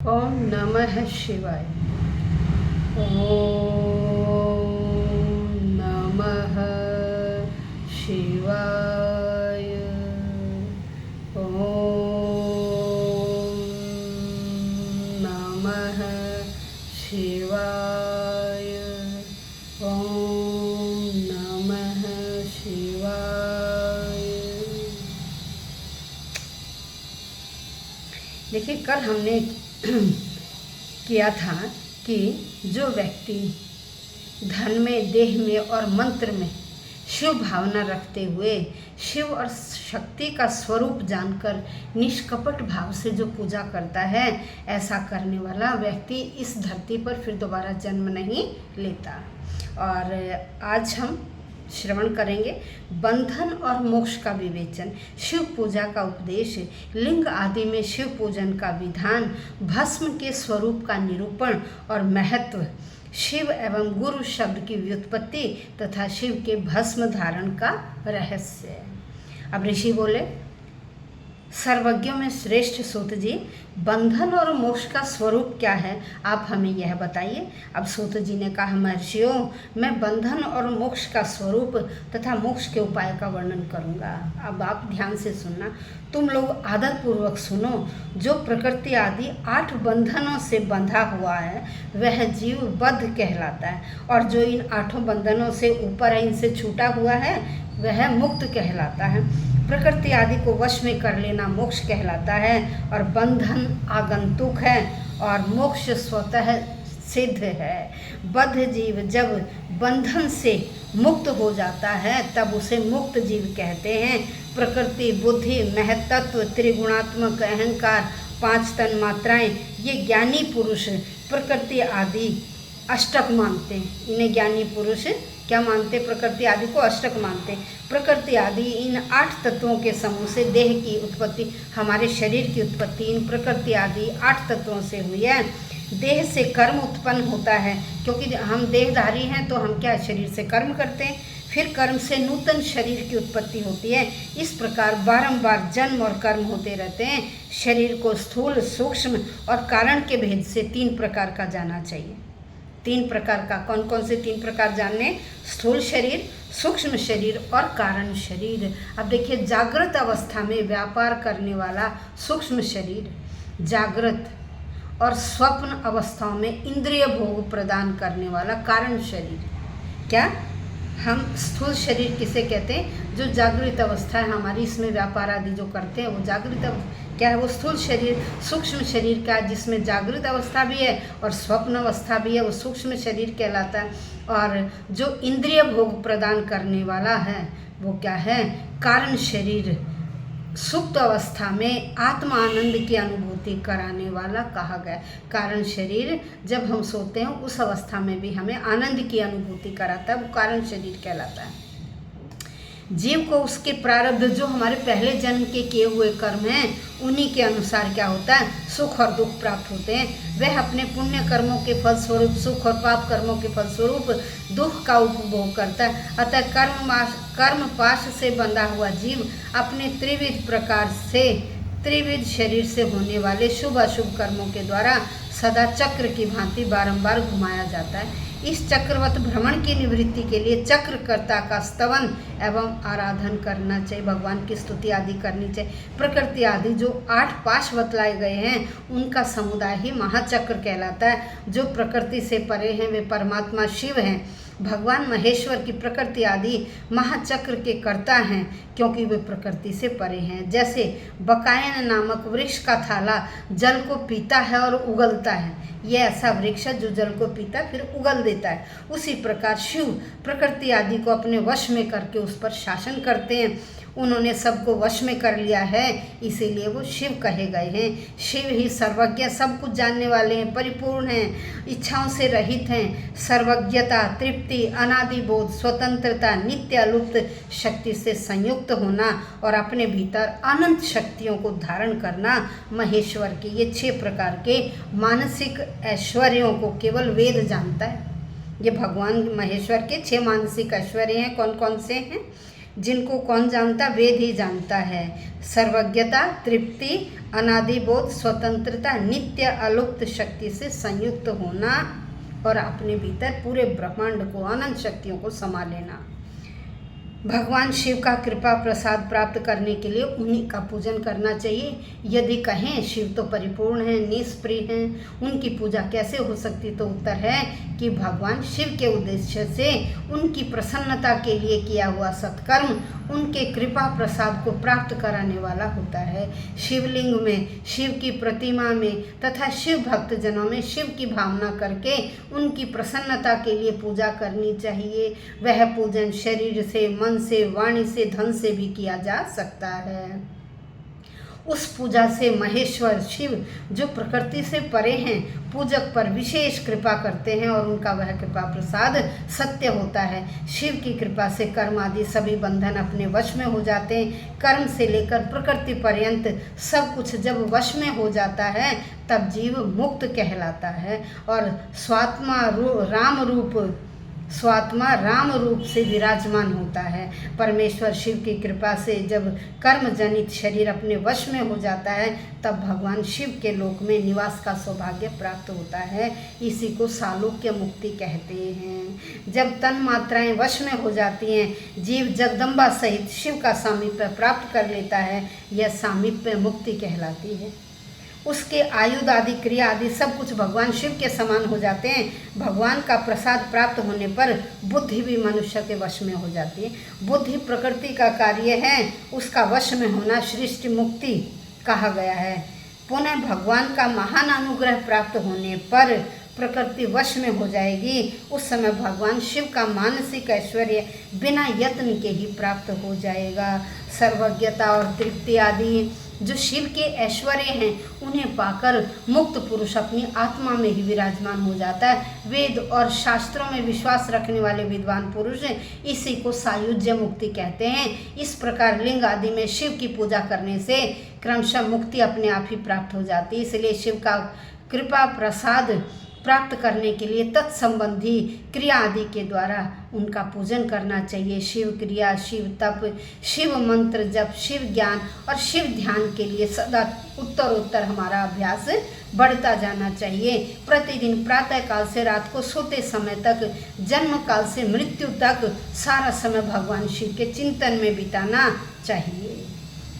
ओम नमः शिवाय। ओम नमः शिवाय। ओम नमः शिवाय। ओम नमः शिवाय। देखिए, कल हमने किया था कि जो व्यक्ति धन में, देह में और मंत्र में शिव भावना रखते हुए शिव और शक्ति का स्वरूप जानकर निष्कपट भाव से जो पूजा करता है, ऐसा करने वाला व्यक्ति इस धरती पर फिर दोबारा जन्म नहीं लेता। और आज हम श्रवण करेंगे बंधन और मोक्ष का विवेचन, शिव पूजा का उपदेश, लिंग आदि में शिव पूजन का विधान, भस्म के स्वरूप का निरूपण और महत्व, शिव एवं गुरु शब्द की व्युत्पत्ति तथा शिव के भस्म धारण का रहस्य। अब ऋषि बोले, सर्वज्ञों में श्रेष्ठ सूत जी, बंधन और मोक्ष का स्वरूप क्या है, आप हमें यह बताइए। अब सूत जी ने कहा, महर्षियों, मैं बंधन और मोक्ष का स्वरूप तथा मोक्ष के उपाय का वर्णन करूंगा। अब आप ध्यान से सुनना, तुम लोग आदर पूर्वक सुनो। जो प्रकृति आदि 8 बंधनों से बंधा हुआ है वह जीव बद्ध कहलाता है, और जो इन 8 बंधनों से ऊपर है, इनसे छूटा हुआ है, वह मुक्त कहलाता है। प्रकृति आदि को वश में कर लेना मोक्ष कहलाता है, और बंधन आगंतुक है और मोक्ष स्वतः सिद्ध है। बद्ध जीव जब बंधन से मुक्त हो जाता है तब उसे मुक्त जीव कहते हैं। प्रकृति, बुद्धि, महत्त्व, त्रिगुणात्मक अहंकार, 5 तन मात्राएं, ये ज्ञानी पुरुष प्रकृति आदि अष्टक मानते हैं। इन्हें ज्ञानी पुरुष क्या मानते? प्रकृति आदि को अष्टक मानते। प्रकृति आदि इन 8 तत्वों के समूह से देह की उत्पत्ति, हमारे शरीर की उत्पत्ति इन प्रकृति आदि 8 तत्वों से हुई है। देह से कर्म उत्पन्न होता है, क्योंकि हम देहधारी हैं तो हम क्या, शरीर से कर्म करते हैं। फिर कर्म से नूतन शरीर की उत्पत्ति होती है। इस प्रकार बारंबार जन्म और कर्म होते रहते हैं। शरीर को स्थूल, सूक्ष्म और कारण के भेद से 3 प्रकार का जाना चाहिए। 3 प्रकार का, कौन कौन से 3 प्रकार जानने? स्थूल शरीर, सूक्ष्म शरीर और कारण शरीर। अब देखिए, जागृत अवस्था में व्यापार करने वाला सूक्ष्म शरीर, जागृत और स्वप्न अवस्थाओं में इंद्रिय भोग प्रदान करने वाला कारण शरीर। क्या हम स्थूल शरीर किसे कहते हैं? जो जागृत अवस्था है हमारी, इसमें व्यापार आदि जो करते हैं वो जागृत क्या है? वो स्थूल शरीर। सूक्ष्म शरीर का, जिसमें जागृत अवस्था भी है और स्वप्न अवस्था भी है, वो सूक्ष्म शरीर कहलाता है। और जो इंद्रिय भोग प्रदान करने वाला है वो क्या है? कारण शरीर। सुप्त अवस्था में आत्मा आनंद की अनुभूति कराने वाला कहा गया। कारण शरीर जब हम सोते हैं उस अवस्था में भी हमें आनंद की अनुभूति कराता है, वो कारण शरीर कहलाता है। जीव को उसके प्रारब्ध, जो हमारे पहले जन्म के किए हुए कर्म हैं, उन्हीं के अनुसार क्या होता है? सुख और दुख प्राप्त होते हैं। वह अपने पुण्य कर्मों के फलस्वरूप सुख और पाप कर्मों के फलस्वरूप दुख का उपभोग करता है। अतः कर्म पाश से बंधा हुआ जीव अपने त्रिविध शरीर से होने वाले शुभ अशुभ कर्मों के द्वारा सदा चक्र की भांति बारंबार घुमाया जाता है। इस चक्रवत भ्रमण की निवृत्ति के लिए चक्रकर्ता का स्तवन एवं आराधन करना चाहिए, भगवान की स्तुति आदि करनी चाहिए। प्रकृति आदि जो 8 पाश बतलाए गए हैं, उनका समुदाय ही महाचक्र कहलाता है। जो प्रकृति से परे हैं वे परमात्मा शिव हैं। भगवान महेश्वर की प्रकृति आदि महाचक्र के कर्ता हैं, क्योंकि वे प्रकृति से परे हैं। जैसे बकायन नामक वृक्ष का थाला जल को पीता है और उगलता है, यह ऐसा वृक्ष है जो जल को पीता फिर उगल देता है। उसी प्रकार शिव प्रकृति आदि को अपने वश में करके उस पर शासन करते हैं। उन्होंने सबको वश में कर लिया है, इसीलिए वो शिव कहे गए हैं। शिव ही सर्वज्ञ, सब कुछ जानने वाले हैं, परिपूर्ण हैं, इच्छाओं से रहित हैं। सर्वज्ञता, तृप्ति, अनादि बोध, स्वतंत्रता, नित्य अलुप्त शक्ति से संयुक्त होना और अपने भीतर अनंत शक्तियों को धारण करना महेश्वर के ये 6 प्रकार के मानसिक ऐश्वर्यों को केवल वेद जानता है। ये भगवान महेश्वर के 6 मानसिक ऐश्वर्य हैं। कौन कौन से हैं? जिनको कौन जानता, वेद ही जानता है। सर्वज्ञता, तृप्ति, अनादिबोध, स्वतंत्रता, नित्य अलुप्त शक्ति से संयुक्त होना और अपने भीतर पूरे ब्रह्मांड को, अनंत शक्तियों को समा लेना। भगवान शिव का कृपा प्रसाद प्राप्त करने के लिए उन्हीं का पूजन करना चाहिए। यदि कहें शिव तो परिपूर्ण हैं, निष्प्रिय हैं, उनकी पूजा कैसे हो सकती, तो उत्तर है कि भगवान शिव के उद्देश्य से उनकी प्रसन्नता के लिए किया हुआ सत्कर्म उनके कृपा प्रसाद को प्राप्त कराने वाला होता है। शिवलिंग में, शिव की प्रतिमा में तथा शिव भक्तजनों में शिव की भावना करके उनकी प्रसन्नता के लिए पूजा करनी चाहिए। वह पूजन शरीर से, मन से, वाणी से, धन से भी किया जा सकता है। उस पूजा से महेश्वर शिव, जो प्रकृति से परे हैं, पूजक पर विशेष कृपा करते हैं और उनका वह कृपा प्रसाद सत्य होता है। शिव की कृपा से कर्म आदि सभी बंधन अपने वश में हो जाते हैं। कर्म से लेकर प्रकृति पर्यंत सब कुछ जब वश में हो जाता है तब जीव मुक्त कहलाता है और स्वात्मा राम रूप से विराजमान होता है। परमेश्वर शिव की कृपा से जब कर्म जनित शरीर अपने वश में हो जाता है तब भगवान शिव के लोक में निवास का सौभाग्य प्राप्त होता है। इसी को सालोक्य मुक्ति कहते हैं। जब तन मात्राएं वश में हो जाती हैं, जीव जगदम्बा सहित शिव का सामीप्य प्राप्त कर लेता है। यह सामीप्य मुक्ति कहलाती है। उसके आयुध आदि, क्रिया आदि सब कुछ भगवान शिव के समान हो जाते हैं। भगवान का प्रसाद प्राप्त होने पर बुद्धि भी मनुष्य के वश में हो जाती है। बुद्धि प्रकृति का कार्य है, उसका वश में होना सृष्टि मुक्ति कहा गया है। पुनः भगवान का महान अनुग्रह प्राप्त होने पर प्रकृति वश में हो जाएगी। उस समय भगवान शिव का मानसिक ऐश्वर्य बिना यत्न के ही प्राप्त हो जाएगा। सर्वज्ञता और तृप्ति आदि जो शिव के ऐश्वर्य हैं, उन्हें पाकर मुक्त पुरुष अपनी आत्मा में ही विराजमान हो जाता है। वेद और शास्त्रों में विश्वास रखने वाले विद्वान पुरुष इसी को सायुज्य मुक्ति कहते हैं। इस प्रकार लिंग आदि में शिव की पूजा करने से क्रमशः मुक्ति अपने आप ही प्राप्त हो जाती है। इसलिए शिव का कृपा प्रसाद प्राप्त करने के लिए तत्संबंधी क्रिया आदि के द्वारा उनका पूजन करना चाहिए। शिव क्रिया, शिव तप, शिव मंत्र जप, शिव ज्ञान और शिव ध्यान के लिए सदा उत्तरोत्तर हमारा अभ्यास बढ़ता जाना चाहिए। प्रतिदिन प्रातः काल से रात को सोते समय तक, जन्म काल से मृत्यु तक सारा समय भगवान शिव के चिंतन में बिताना चाहिए।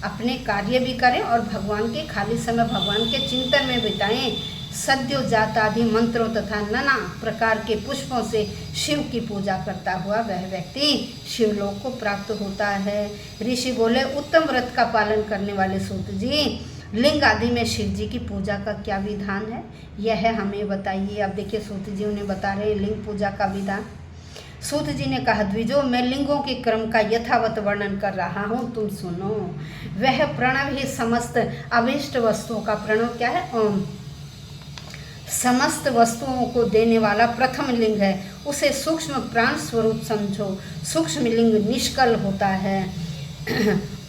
अपने कार्य भी करें और भगवान के खाली समय भगवान के चिंतन में बिताएं। सद्योजात आदि मंत्रों तथा नाना प्रकार के पुष्पों से शिव की पूजा करता हुआ वह व्यक्ति शिवलोक को प्राप्त होता है। ऋषि बोले, उत्तम व्रत का पालन करने वाले सूत जी, लिंग आदि में शिव जी की पूजा का क्या विधान है, यह हमें बताइए। अब देखिए सूत जी उन्हें बता रहे लिंग पूजा का विधान। सूत जी ने कहा, द्विजो, मैं लिंगों के क्रम का यथावत वर्णन कर रहा हूँ, तुम सुनो। वह प्रणव ही समस्त अविष्ट वस्तुओं का, प्रणव क्या है, ओम, समस्त वस्तुओं को देने वाला प्रथम लिंग है। उसे सूक्ष्म प्राण स्वरूप समझो। सूक्ष्म लिंग निष्कल होता है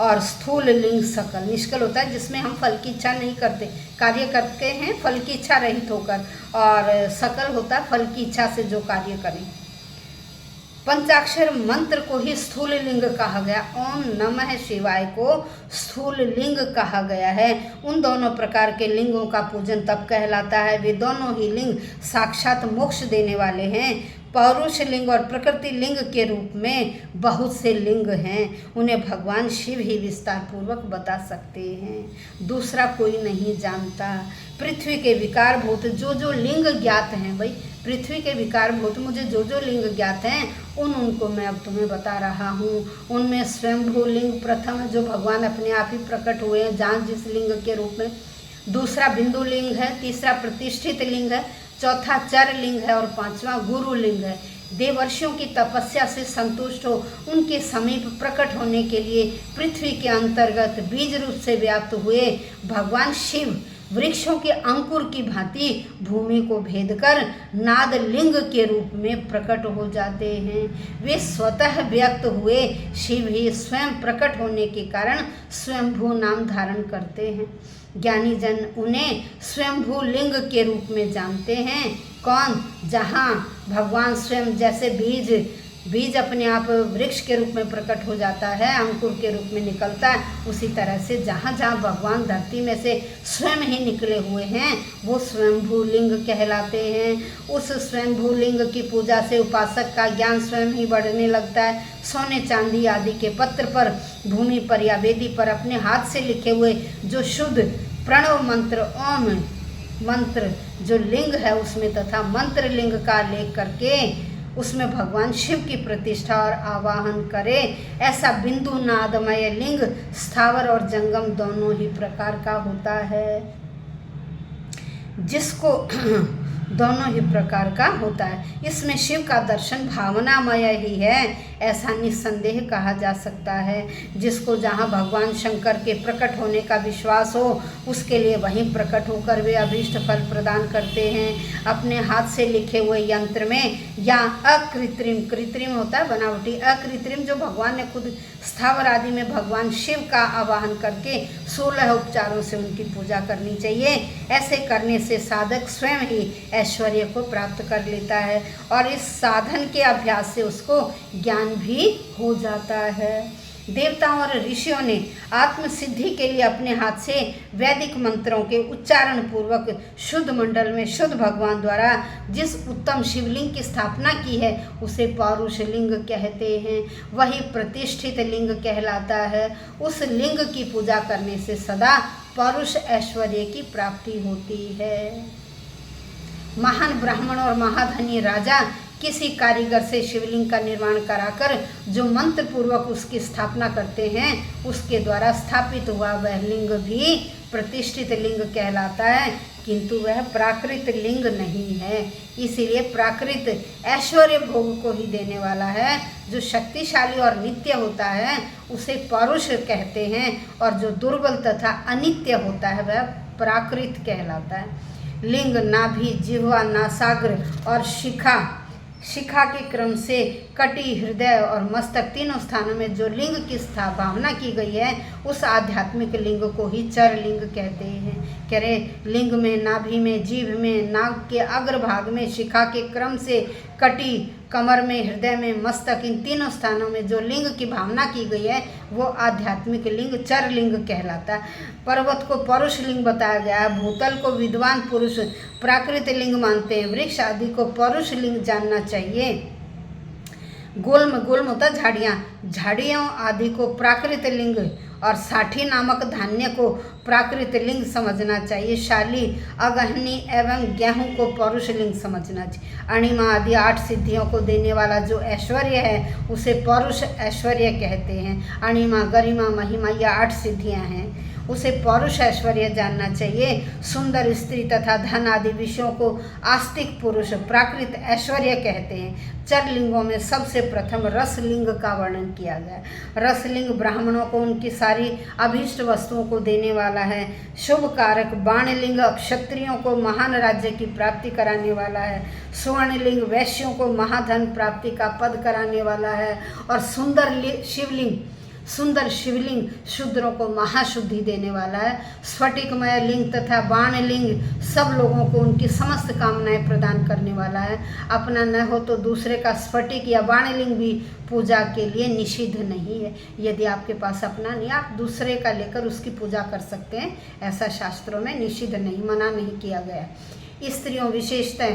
और स्थूल लिंग सकल। निष्कल होता है जिसमें हम फल की इच्छा नहीं करते, कार्य करते हैं फल की इच्छा रहित होकर, और सकल होता है फल की इच्छा से जो कार्य करें। पंचाक्षर मंत्र को ही स्थूल लिंग कहा गया। ओम नमः शिवाय को स्थूल लिंग कहा गया है। उन दोनों प्रकार के लिंगों का पूजन तब कहलाता है। वे दोनों ही लिंग साक्षात मोक्ष देने वाले हैं। पौरुष लिंग और प्रकृति लिंग के रूप में बहुत से लिंग हैं। उन्हें भगवान शिव ही विस्तार पूर्वक बता सकते हैं, दूसरा कोई नहीं जानता। पृथ्वी के विकारभूत जो जो लिंग ज्ञात हैं, भाई पृथ्वी के विकारभूत मुझे जो जो लिंग ज्ञात हैं उनको मैं अब तुम्हें बता रहा हूँ। उनमें स्वयंभू लिंग प्रथम है, जो भगवान अपने आप ही प्रकट हुए हैं जान जिस लिंग के रूप में। दूसरा बिंदु लिंग है, तीसरा प्रतिष्ठित लिंग है, चौथा चर लिंग है और पांचवा गुरु लिंग है। देवर्षियों की तपस्या से संतुष्ट हो उनके समीप प्रकट होने के लिए पृथ्वी के अंतर्गत बीज रूप से व्याप्त हुए भगवान शिव वृक्षों के अंकुर की भांति भूमि को भेद कर नाद लिंग के रूप में प्रकट हो जाते हैं। वे स्वतः व्यक्त हुए शिव ही स्वयं प्रकट होने के कारण स्वयंभू नाम धारण करते हैं। ज्ञानी जन उन्हें स्वयंभू लिंग के रूप में जानते हैं। कौन? जहाँ भगवान स्वयं जैसे बीज बीज अपने आप वृक्ष के रूप में प्रकट हो जाता है, अंकुर के रूप में निकलता है, उसी तरह से जहाँ जहाँ भगवान धरती में से स्वयं ही निकले हुए हैं वो स्वयंभू लिंग कहलाते हैं। उस स्वयंभू लिंग की पूजा से उपासक का ज्ञान स्वयं ही बढ़ने लगता है। सोने चांदी आदि के पत्र पर, भूमि पर या वेदी पर अपने हाथ से लिखे हुए जो शुद्ध प्रणव मंत्र ओम मंत्र जो लिंग है उसमें तथा मंत्र लिंग का लेख करके उसमें भगवान शिव की प्रतिष्ठा और आवाहन करे, ऐसा बिंदु नादमय लिंग स्थावर और जंगम दोनों ही प्रकार का होता है। जिसको दोनों ही प्रकार का होता है। इसमें शिव का दर्शन भावनामय ही है, ऐसा निस्संदेह कहा जा सकता है। जिसको जहाँ भगवान शंकर के प्रकट होने का विश्वास हो उसके लिए वहीं प्रकट होकर वे अभीष्ट फल प्रदान करते हैं। अपने हाथ से लिखे हुए यंत्र में या अकृत्रिम, कृत्रिम होता है बनावटी, अकृत्रिम जो भगवान ने खुद स्थावर आदि में भगवान शिव का आवाहन करके 16 उपचारों से उनकी पूजा करनी चाहिए। ऐसे करने से साधक स्वयं ही ऐश्वर्य को प्राप्त कर लेता है और इस साधन के अभ्यास से उसको ज्ञान भी हो जाता है। देवताओं और ऋषियों ने आत्मसिद्धि के लिए अपने हाथ से वैदिक मंत्रों के उच्चारण पूर्वक शुद्ध मंडल में शुद्ध भगवान द्वारा जिस उत्तम शिवलिंग की स्थापना की है उसे पौरुष लिंग कहते हैं। वही प्रतिष्ठित लिंग कहलाता है। उस लिंग की पूजा करने से सदा पौरुष ऐश्वर्य की प्राप्ति होती है। महान ब्राह्मण और महाधनी राजा किसी कारीगर से शिवलिंग का निर्माण कराकर जो मंत्र पूर्वक उसकी स्थापना करते हैं उसके द्वारा स्थापित हुआ वह लिंग भी प्रतिष्ठित लिंग कहलाता है, किंतु वह प्राकृत लिंग नहीं है। इसीलिए प्राकृत ऐश्वर्य भोग को ही देने वाला है। जो शक्तिशाली और नित्य होता है उसे पौरुष कहते हैं और जो दुर्बल तथा अनित्य होता है वह प्राकृत कहलाता है। लिंग, नाभि, जिह्वा, नासाग्र और शिखा के क्रम से कटी, हृदय और मस्तक तीनों स्थानों में जो लिंग की भावना की गई है उस आध्यात्मिक लिंग को ही चर लिंग कहते हैं। कह रहे लिंग में, नाभि में, जीभ में, नाक के अग्रभाग में, शिखा के क्रम से कटी, कमर में, हृदय में, मस्तक, इन तीनों स्थानों में जो लिंग की भावना की गई है वो आध्यात्मिक लिंग चर लिंग कहलाता है। पर्वत को पौरुष लिंग बताया गया है। भूतल को विद्वान पुरुष प्राकृत लिंग मानते हैं। वृक्ष आदि को पौरुष लिंग जानना चाहिए। गुल्म होता झाड़ियों आदि को प्राकृत लिंग और साठी नामक धान्य को प्राकृत लिंग समझना चाहिए। शाली, अगहनी एवं गेहूं को पौरुष लिंग समझना चाहिए। अणिमा आदि 8 सिद्धियों को देने वाला जो ऐश्वर्य है उसे पौरुष ऐश्वर्य कहते हैं। अणिमा, गरिमा, महिमा यह 8 सिद्धियां हैं, उसे पौरुष ऐश्वर्य जानना चाहिए। सुंदर स्त्री तथा धन आदि विषयों को आस्तिक पुरुष प्राकृत ऐश्वर्य कहते हैं। चर लिंगों में सबसे प्रथम रसलिंग का वर्णन किया गया। रसलिंग ब्राह्मणों को उनकी सारी अभीष्ट वस्तुओं को देने वाला है। शुभ कारक बाणलिंग क्षत्रियों को महान राज्य की प्राप्ति कराने वाला है। स्वर्णलिंग वैश्यों को महाधन प्राप्ति का पद कराने वाला है और सुंदर शिवलिंग शूद्रों को महाशुद्धि देने वाला है। स्फटिकमय लिंग तथा बाणलिंग सब लोगों को उनकी समस्त कामनाएं प्रदान करने वाला है। अपना न हो तो दूसरे का स्फटिक या बाणलिंग भी पूजा के लिए निषिद्ध नहीं है। यदि आपके पास अपना नहीं, आप दूसरे का लेकर उसकी पूजा कर सकते हैं, ऐसा शास्त्रों में निषिद्ध नहीं, मना नहीं किया गया। स्त्रियों विशेषतः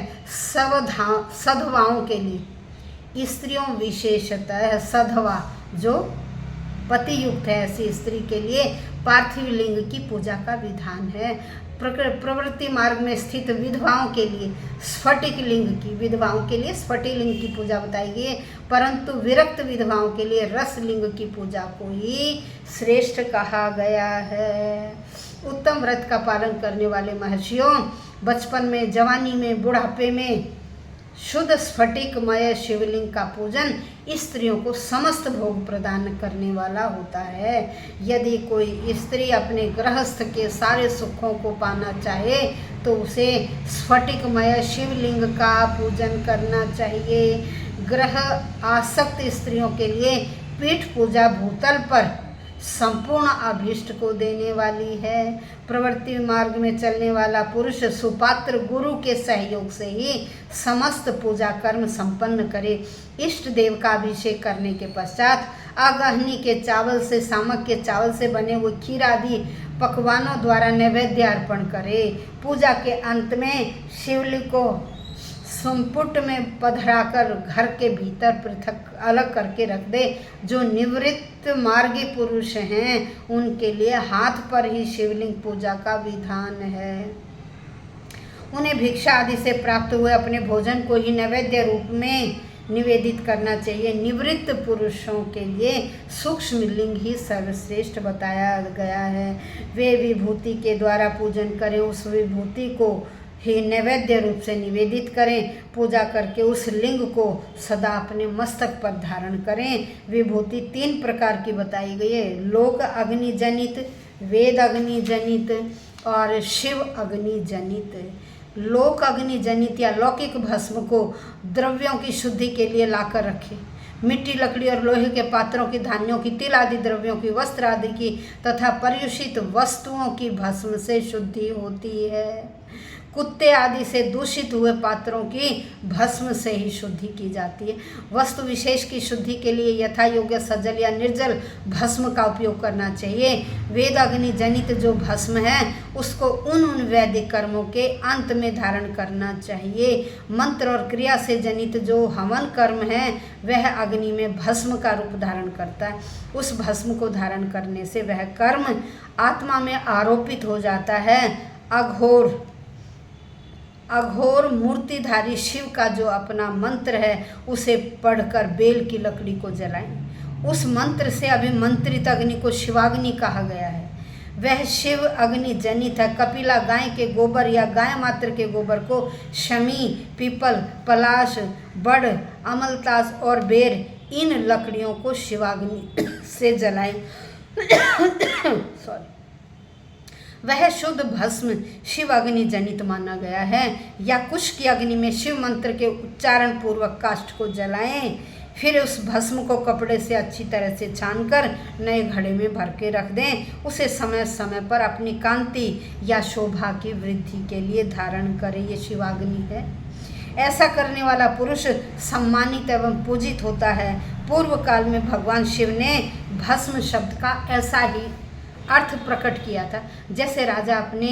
सधवाओं के लिए, स्त्रियों विशेषतः सधवा जो पति युक्त है ऐसी स्त्री के लिए पार्थिव लिंग की पूजा का विधान है। प्रवृत्ति मार्ग में स्थित विधवाओं के लिए स्फटिक लिंग की, विधवाओं के लिए स्फटिक लिंग की पूजा बताई गई है, परंतु विरक्त विधवाओं के लिए रस लिंग की पूजा को ही श्रेष्ठ कहा गया है। उत्तम व्रत का पालन करने वाले महर्षियों बचपन में, जवानी में, बुढ़ापे में शुद्ध स्फटिकमय शिवलिंग का पूजन स्त्रियों को समस्त भोग प्रदान करने वाला होता है। यदि कोई स्त्री अपने गृहस्थ के सारे सुखों को पाना चाहे तो उसे स्फटिकमय शिवलिंग का पूजन करना चाहिए। ग्रह आसक्त स्त्रियों के लिए पीठ पूजा भूतल पर संपूर्ण अभीष्ट को देने वाली है। प्रवृत्ति मार्ग में चलने वाला पुरुष सुपात्र गुरु के सहयोग से ही समस्त पूजा कर्म संपन्न करे। इष्ट देव का अभिषेक करने के पश्चात अगहनी के चावल से, सामक के चावल से बने हुए खीर आदि पकवानों द्वारा नैवेद्य अर्पण करे। पूजा के अंत में शिवलिंग को संपुट में पधराकर घर के भीतर पृथक अलग करके रख दे। जो निवृत्त मार्गी पुरुष हैं उनके लिए हाथ पर ही शिवलिंग पूजा का विधान है। उन्हें भिक्षा आदि से प्राप्त हुए अपने भोजन को ही नैवेद्य रूप में निवेदित करना चाहिए। निवृत्त पुरुषों के लिए सूक्ष्म लिंग ही सर्वश्रेष्ठ बताया गया है। वे विभूति के द्वारा पूजन करें, उस विभूति को ही नैवेद्य रूप से निवेदित करें। पूजा करके उस लिंग को सदा अपने मस्तक पर धारण करें। विभूति 3 प्रकार की बताई गई है, लोक अग्नि जनित, वेद अग्नि जनित और शिव अग्नि जनित। लोक अग्नि जनित या लौकिक भस्म को द्रव्यों की शुद्धि के लिए लाकर रखें। मिट्टी, लकड़ी और लोहे के पात्रों की, धान्यों की, तिल आदि द्रव्यों की, वस्त्र आदि की तथा पर्युषित वस्तुओं की भस्म से शुद्धि होती है। कुत्ते आदि से दूषित हुए पात्रों की भस्म से ही शुद्धि की जाती है। वस्तु विशेष की शुद्धि के लिए यथा योग्य सजल या निर्जल भस्म का उपयोग करना चाहिए। वेद अग्नि जनित जो भस्म है उसको उन वैदिक कर्मों के अंत में धारण करना चाहिए। मंत्र और क्रिया से जनित जो हवन कर्म है वह अग्नि में भस्म का रूप धारण करता है। उस भस्म को धारण करने से वह कर्म आत्मा में आरोपित हो जाता है। अघोर मूर्तिधारी शिव का जो अपना मंत्र है उसे पढ़कर बेल की लकड़ी को जलाएं। उस मंत्र से अभिमंत्रित अग्नि को शिवाग्नि कहा गया है। वह शिव अग्नि जनित है। कपिला गाय के गोबर या गाय मात्र के गोबर को शमी, पीपल, पलाश, बड़, अमलतास और बेर, इन लकड़ियों को शिवाग्नि से जलाएं। सॉरी, वह शुद्ध भस्म शिव अग्नि जनित माना गया है। या कुश की अग्नि में शिव मंत्र के उच्चारण पूर्वक काष्ठ को जलाएं। फिर उस भस्म को कपड़े से अच्छी तरह से छानकर नए घड़े में भर के रख दें। उसे समय समय पर अपनी कांति या शोभा की वृद्धि के लिए धारण करें। ये शिवाग्नि है। ऐसा करने वाला पुरुष सम्मानित एवं पूजित होता है। पूर्व काल में भगवान शिव ने भस्म शब्द का ऐसा ही अर्थ प्रकट किया था। जैसे राजा अपने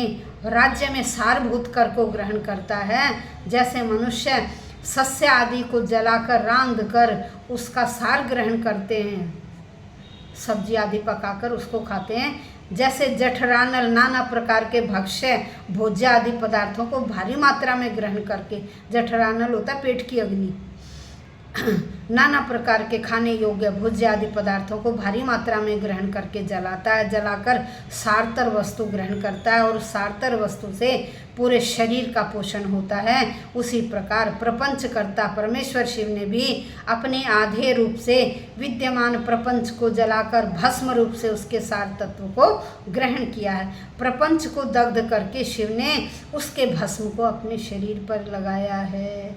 राज्य में सारभूत कर को ग्रहण करता है, जैसे मनुष्य सस्य आदि को जलाकर रांध कर उसका सार ग्रहण करते हैं, सब्जी आदि पकाकर उसको खाते हैं, जैसे जठरानल नाना प्रकार के भक्ष्य भोज्य आदि पदार्थों को भारी मात्रा में ग्रहण करके, जठरानल होता है पेट की अग्नि, नाना प्रकार के खाने योग्य भोज्य आदि पदार्थों को भारी मात्रा में ग्रहण करके जलाता है, जलाकर सारतर वस्तु ग्रहण करता है और सारतर वस्तु से पूरे शरीर का पोषण होता है। उसी प्रकार प्रपंचकर्ता परमेश्वर शिव ने भी अपने आधे रूप से विद्यमान प्रपंच को जलाकर भस्म रूप से उसके सार तत्व को ग्रहण किया है। प्रपंच को दग्ध करके शिव ने उसके भस्म को अपने शरीर पर लगाया है।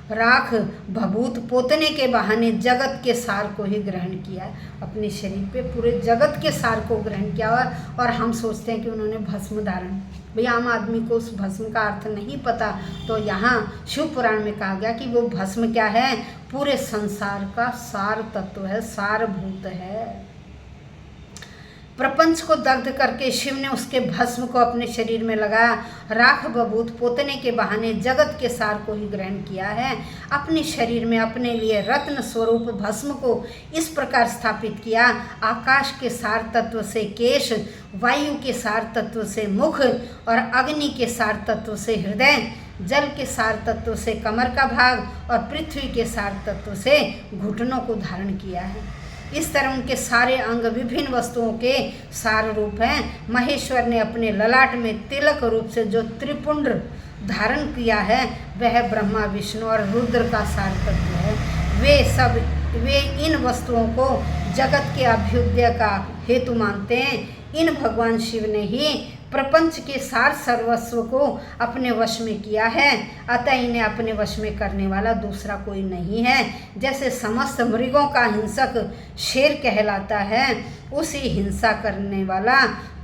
राख भभूत पोतने के बहाने जगत के सार को ही ग्रहण किया है। अपने शरीर पे पूरे जगत के सार को ग्रहण किया और हम सोचते हैं कि उन्होंने भस्म धारण, भैया आम आदमी को उस भस्म का अर्थ नहीं पता। तो यहाँ शिव पुराण में कहा गया कि वो भस्म क्या है, पूरे संसार का सार तत्व है, सारभूत है। प्रपंच को दग्ध करके शिव ने उसके भस्म को अपने शरीर में लगाया। राख बभूत पोतने के बहाने जगत के सार को ही ग्रहण किया है। अपने शरीर में अपने लिए रत्न स्वरूप भस्म को इस प्रकार स्थापित किया, आकाश के सार तत्व से केश, वायु के सार तत्व से मुख और अग्नि के सार तत्व से हृदय, जल के सार तत्व से कमर का भाग और पृथ्वी के सार तत्व से घुटनों को धारण किया है। इस तरह उनके सारे अंग विभिन्न वस्तुओं के सार रूप हैं। महेश्वर ने अपने ललाट में तिलक रूप से जो त्रिपुंड धारण किया है वह ब्रह्मा, विष्णु और रुद्र का सार तत्व है। वे इन वस्तुओं को जगत के अभ्युदय का हेतु मानते हैं। इन भगवान शिव ने ही प्रपंच के सार सर्वस्व को अपने वश में किया है, अतः इन्हें अपने वश में करने वाला दूसरा कोई नहीं है। जैसे समस्त मृगों का हिंसक शेर कहलाता है, उसी हिंसा करने वाला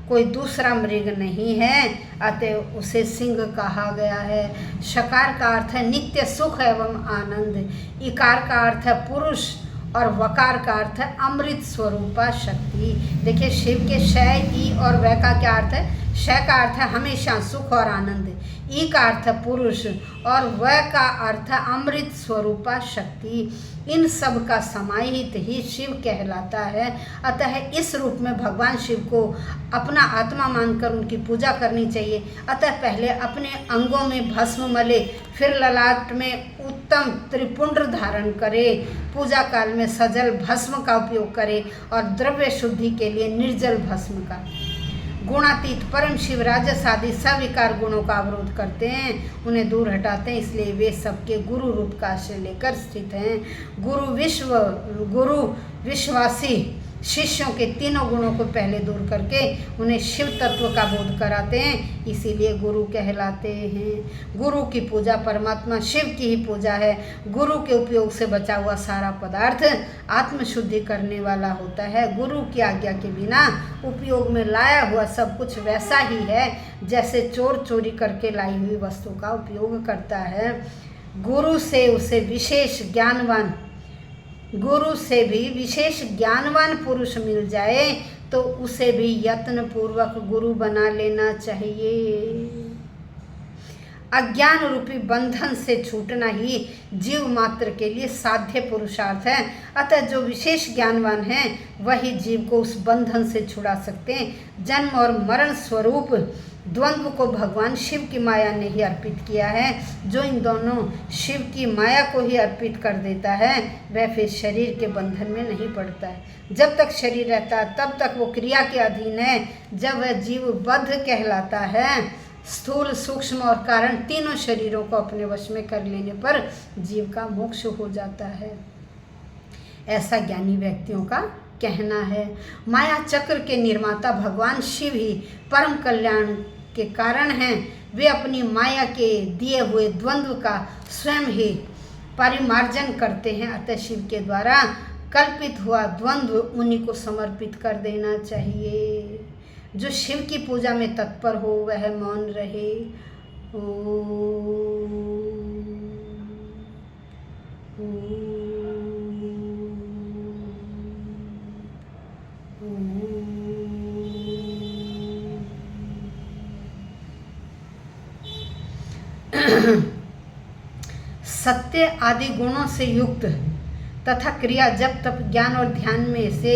कोई दूसरा मृग नहीं है, अतः उसे सिंह कहा गया है। शकार का अर्थ है नित्य सुख एवं आनंद, इकार का अर्थ है पुरुष और वकार का अर्थ है अमृत स्वरूपा शक्ति। देखिए शिव के शय, ई और वै का क्या अर्थ है? शय का अर्थ है हमेशा सुख और आनंद, ई का अर्थ है पुरुष और वै का अर्थ है अमृत स्वरूपा शक्ति। इन सब का समाहित ही शिव कहलाता है। अतः इस रूप में भगवान शिव को अपना आत्मा मानकर उनकी पूजा करनी चाहिए। अतः पहले अपने अंगों में भस्म मले, फिर ललाट में उत्तम त्रिपुंड धारण करे, पूजा काल में सजल भस्म का उपयोग करे और द्रव्य शुद्धि के लिए निर्जल भस्म का। गुणातीत परम शिव राजस आदि सविकार गुणों का अवरोध करते हैं, उन्हें दूर हटाते हैं, इसलिए वे सबके गुरु रूप का आश्रय लेकर स्थित हैं। गुरु विश्वासी शिष्यों के तीनों गुणों को पहले दूर करके उन्हें शिव तत्व का बोध कराते हैं, इसीलिए गुरु कहलाते हैं। गुरु की पूजा परमात्मा शिव की ही पूजा है। गुरु के उपयोग से बचा हुआ सारा पदार्थ आत्मशुद्धि करने वाला होता है। गुरु की आज्ञा के बिना उपयोग में लाया हुआ सब कुछ वैसा ही है जैसे चोर चोरी करके लाई हुई वस्तु का उपयोग करता है। गुरु से भी विशेष ज्ञानवान पुरुष मिल जाए तो उसे भी यत्न पूर्वक गुरु बना लेना चाहिए। अज्ञान रूपी बंधन से छूटना ही जीव मात्र के लिए साध्य पुरुषार्थ है। अतः जो विशेष ज्ञानवान है वही जीव को उस बंधन से छुड़ा सकते हैं। जन्म और मरण स्वरूप द्वंद्व को भगवान शिव की माया ने ही अर्पित किया है। जो इन दोनों शिव की माया को ही अर्पित कर देता है वह फिर शरीर के बंधन में नहीं पड़ता है। जब तक शरीर रहता है तब तक वो क्रिया के अधीन है। जब वह जीव बद्ध कहलाता है, स्थूल सूक्ष्म और कारण तीनों शरीरों को अपने वश में कर लेने पर जीव का मोक्ष हो जाता है, ऐसा ज्ञानी व्यक्तियों का कहना है। माया चक्र के निर्माता भगवान शिव ही परम कल्याण के कारण हैं। वे अपनी माया के दिए हुए द्वंद्व का स्वयं ही परिमार्जन करते हैं। अतः शिव के द्वारा कल्पित हुआ द्वंद्व उन्हीं को समर्पित कर देना चाहिए। जो शिव की पूजा में तत्पर हो वह मौन रहे। सत्य आदि गुणों से युक्त तथा क्रिया जब तप ज्ञान और ध्यान में से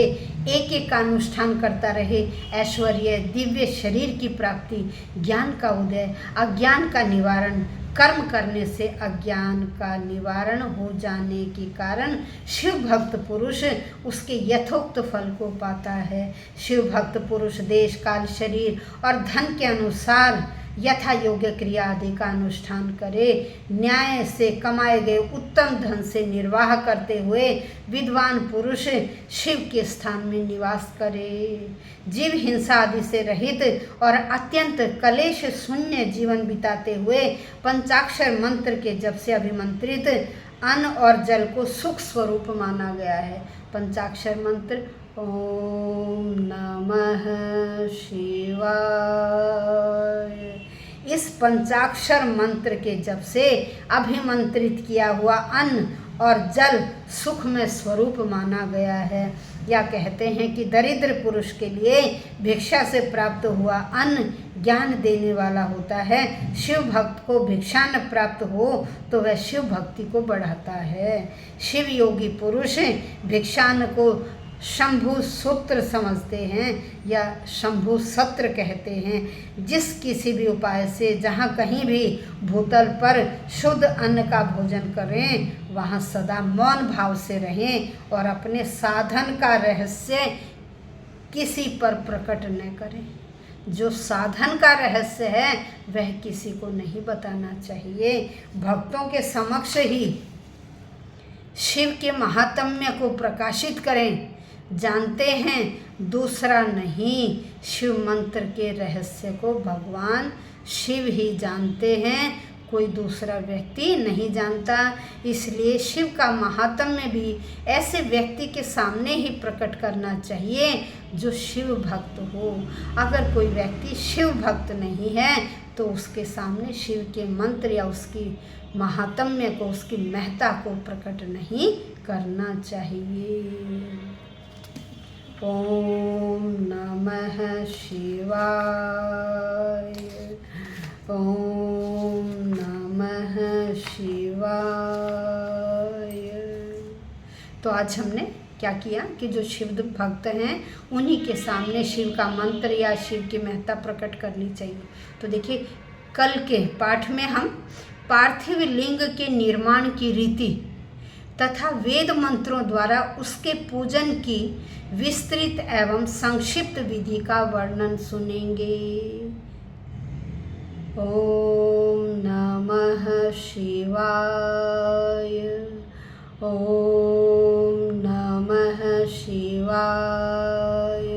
एक एक का अनुष्ठान करता रहे, ऐश्वर्य दिव्य शरीर की प्राप्ति, ज्ञान का उदय, अज्ञान का निवारण, कर्म करने से अज्ञान का निवारण हो जाने के कारण शिव भक्त पुरुष उसके यथोक्त फल को पाता है। शिव भक्त पुरुष देश काल शरीर और धन के अनुसार यथा योग्य क्रिया आदि का अनुष्ठान करे, न्याय से कमाए गए उत्तम धन से निर्वाह करते हुए विद्वान पुरुष शिव के स्थान में निवास करे। जीव हिंसा आदि से रहित और अत्यंत कलेश शून्य जीवन बिताते हुए पंचाक्षर मंत्र के जप से अभिमंत्रित अन्न और जल को सुख स्वरूप माना गया है। पंचाक्षर मंत्र ओम नमः शिवाय। इस पंचाक्षर मंत्र के जप से अभिमंत्रित किया हुआ अन्न और जल सुख में स्वरूप माना गया है। या कहते हैं कि दरिद्र पुरुष के लिए भिक्षा से प्राप्त हुआ अन्न ज्ञान देने वाला होता है। शिव भक्त को भिक्षा न प्राप्त हो तो वह शिव भक्ति को बढ़ाता है। शिव योगी पुरुष भिक्षान को शंभु सूत्र समझते हैं या शंभु सत्र कहते हैं। जिस किसी भी उपाय से जहाँ कहीं भी भूतल पर शुद्ध अन्न का भोजन करें वहाँ सदा मौन भाव से रहें और अपने साधन का रहस्य किसी पर प्रकट न करें। जो साधन का रहस्य है वह किसी को नहीं बताना चाहिए। भक्तों के समक्ष ही शिव के महात्म्य को प्रकाशित करें। जानते हैं, दूसरा नहीं। शिव मंत्र के रहस्य को भगवान शिव ही जानते हैं, कोई दूसरा व्यक्ति नहीं जानता। इसलिए शिव का महात्म्य भी ऐसे व्यक्ति के सामने ही प्रकट करना चाहिए जो शिव भक्त हो। अगर कोई व्यक्ति शिव भक्त नहीं है तो उसके सामने शिव के मंत्र या उसकी महात्म्य को, उसकी महत्ता को प्रकट नहीं करना चाहिए। ओम नमः शिवाय। ओम नमः शिवाय। तो आज हमने क्या किया कि जो शिव भक्त हैं उन्हीं के सामने शिव का मंत्र या शिव की महत्ता प्रकट करनी चाहिए। तो देखिए, कल के पाठ में हम पार्थिव लिंग के निर्माण की रीति तथा वेद मंत्रों द्वारा उसके पूजन की विस्तृत एवं संक्षिप्त विधि का वर्णन सुनेंगे। ओम नमः शिवाय। ओम नमः शिवाय।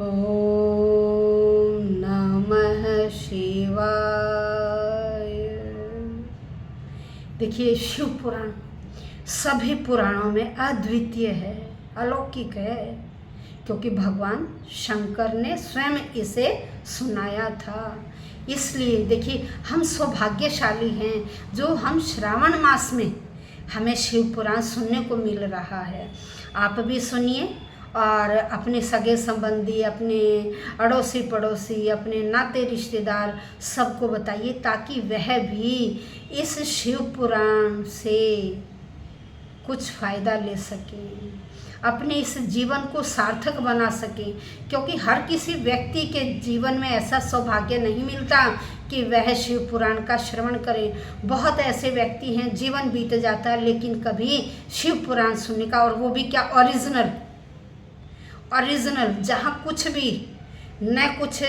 ओम नमः शिवाय। देखिए, शिव पुराण सभी पुराणों में अद्वितीय है, अलौकिक है, क्योंकि भगवान शंकर ने स्वयं इसे सुनाया था। इसलिए देखिए, हम सौभाग्यशाली हैं जो हम श्रावण मास में हमें शिव पुराण सुनने को मिल रहा है। आप भी सुनिए और अपने सगे संबंधी, अपने अड़ोसी पड़ोसी, अपने नाते रिश्तेदार सबको बताइए, ताकि वह भी इस शिव पुराण से कुछ फ़ायदा ले सकें, अपने इस जीवन को सार्थक बना सकें। क्योंकि हर किसी व्यक्ति के जीवन में ऐसा सौभाग्य नहीं मिलता कि वह शिव पुराण का श्रवण करे। बहुत ऐसे व्यक्ति हैं, जीवन बीत जाता है लेकिन कभी शिव पुराण सुनने का, और वो भी क्या, ओरिजिनल, जहाँ कुछ भी न कुछ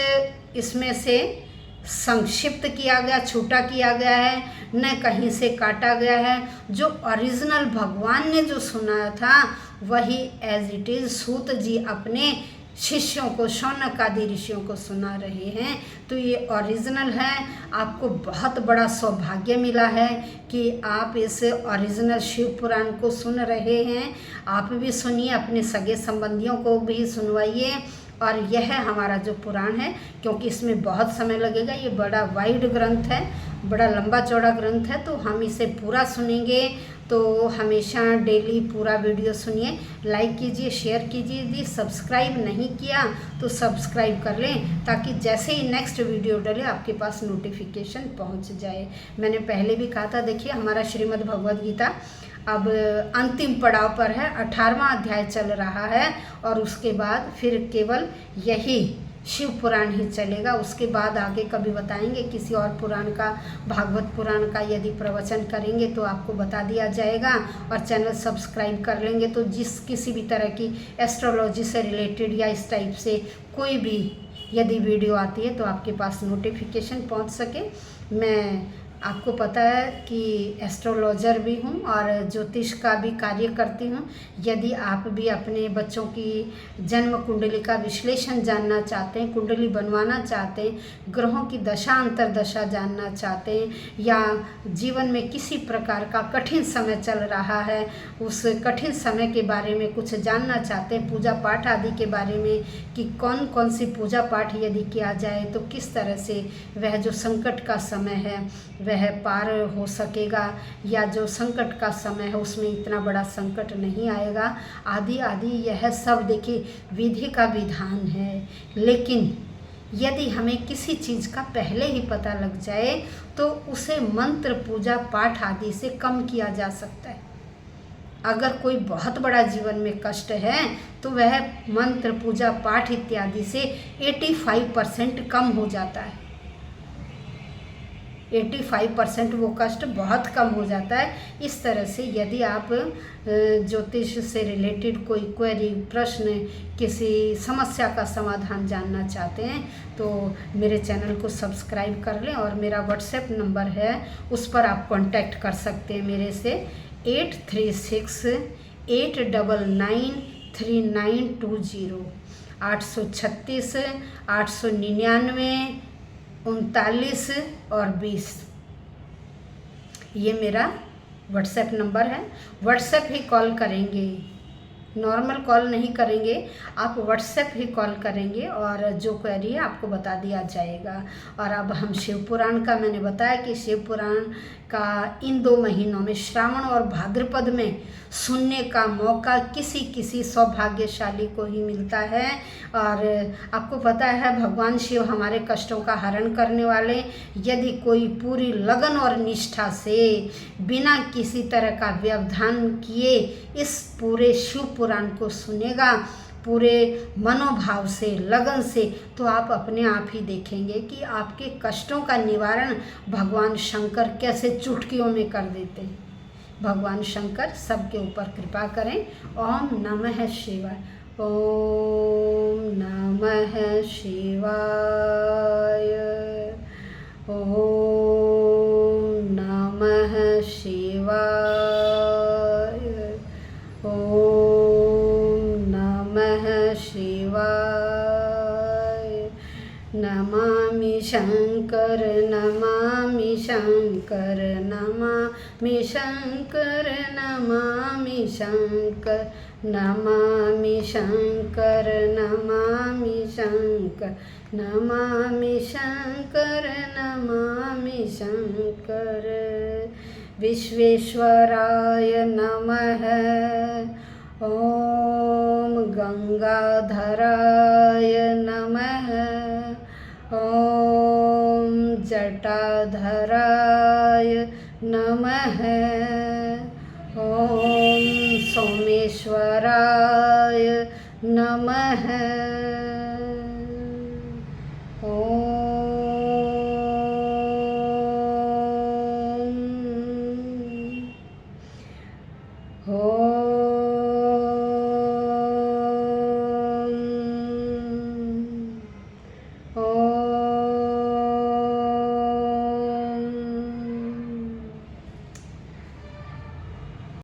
इसमें से संक्षिप्त किया गया, छोटा किया गया है, न कहीं से काटा गया है। जो ओरिजिनल भगवान ने जो सुनाया था वही एज इट इज़ सूत जी अपने शिष्यों को, शौनक आदि ऋषियों को सुना रहे हैं। तो ये ओरिजिनल है। आपको बहुत बड़ा सौभाग्य मिला है कि आप इस ओरिजिनल शिव पुराण को सुन रहे हैं। आप भी सुनिए, अपने सगे संबंधियों को भी सुनवाइए। और यह हमारा जो पुराण है, क्योंकि इसमें बहुत समय लगेगा, ये बड़ा वाइड ग्रंथ है, बड़ा लंबा चौड़ा ग्रंथ है, तो हम इसे पूरा सुनेंगे। तो हमेशा डेली पूरा वीडियो सुनिए, लाइक कीजिए, शेयर कीजिए। यदि सब्सक्राइब नहीं किया तो सब्सक्राइब कर लें, ताकि जैसे ही नेक्स्ट वीडियो डले आपके पास नोटिफिकेशन पहुंच जाए। मैंने पहले भी कहा था, देखिए हमारा श्रीमद् भगवद गीता अब अंतिम पड़ाव पर है, 18वां अध्याय चल रहा है, और उसके बाद फिर केवल यही शिव पुराण ही चलेगा। उसके बाद आगे कभी बताएंगे किसी और पुराण का, भागवत पुराण का यदि प्रवचन करेंगे तो आपको बता दिया जाएगा। और चैनल सब्सक्राइब कर लेंगे तो जिस किसी भी तरह की एस्ट्रोलॉजी से रिलेटेड या इस टाइप से कोई भी यदि वीडियो आती है तो आपके पास नोटिफिकेशन पहुंच सके। मैं आपको पता है कि एस्ट्रोलॉजर भी हूँ और ज्योतिष का भी कार्य करती हूँ। यदि आप भी अपने बच्चों की जन्म कुंडली का विश्लेषण जानना चाहते हैं, कुंडली बनवाना चाहते हैं, ग्रहों की दशा अंतरदशा जानना चाहते हैं, या जीवन में किसी प्रकार का कठिन समय चल रहा है, उस कठिन समय के बारे में कुछ जानना चाहते हैं, पूजा पाठ आदि के बारे में कि कौन कौन सी पूजा पाठ यदि किया जाए तो किस तरह से वह जो संकट का समय है वह पार हो सकेगा, या जो संकट का समय है उसमें इतना बड़ा संकट नहीं आएगा, आदि आदि, यह सब देखिए विधि का विधान है। लेकिन यदि हमें किसी चीज़ का पहले ही पता लग जाए तो उसे मंत्र पूजा पाठ आदि से कम किया जा सकता है। अगर कोई बहुत बड़ा जीवन में कष्ट है तो वह मंत्र पूजा पाठ इत्यादि से 85% कम हो जाता है। 85% वो कष्ट बहुत कम हो जाता है। इस तरह से यदि आप ज्योतिष से रिलेटेड कोई क्वेरी, प्रश्न, किसी समस्या का समाधान जानना चाहते हैं तो मेरे चैनल को सब्सक्राइब कर लें, और मेरा व्हाट्सएप नंबर है उस पर आप कांटेक्ट कर सकते हैं मेरे से 836-899 3920 836 899 39 और 20। ये मेरा व्हाट्सएप नंबर है। व्हाट्सएप ही कॉल करेंगे, नॉर्मल कॉल नहीं करेंगे, आप व्हाट्सएप ही कॉल करेंगे और जो क्वेरी है आपको बता दिया जाएगा। और अब हम शिव पुराण का, मैंने बताया कि शिव पुराण का इन 2 महीनों में श्रावण और भाद्रपद में सुनने का मौका किसी किसी सौभाग्यशाली को ही मिलता है। और आपको पता है भगवान शिव हमारे कष्टों का हरण करने वाले, यदि कोई पूरी लगन और निष्ठा से बिना किसी तरह का व्यवधान किए इस पूरे शिव पुराण को सुनेगा पूरे मनोभाव से, लगन से, तो आप अपने आप ही देखेंगे कि आपके कष्टों का निवारण भगवान शंकर कैसे चुटकियों में कर देते हैं। भगवान शंकर सबके ऊपर कृपा करें। ओम नमः शिवाय। ओम नमः शिवाय। ओम नमः शिवाय। ओम नमः शिवाय। नमामि शंकर, नमामि शंकर, नमामि शंकर, नमामि शंकर, नमामि शंकर, नमामि शंकर, नमामि शंकर, नमामि शंकर। विश्वेश्वराय नमः। ओम गंगाधराय नमः। ओम जटाधराय नमः। ओम सोमेश्वराय नमः।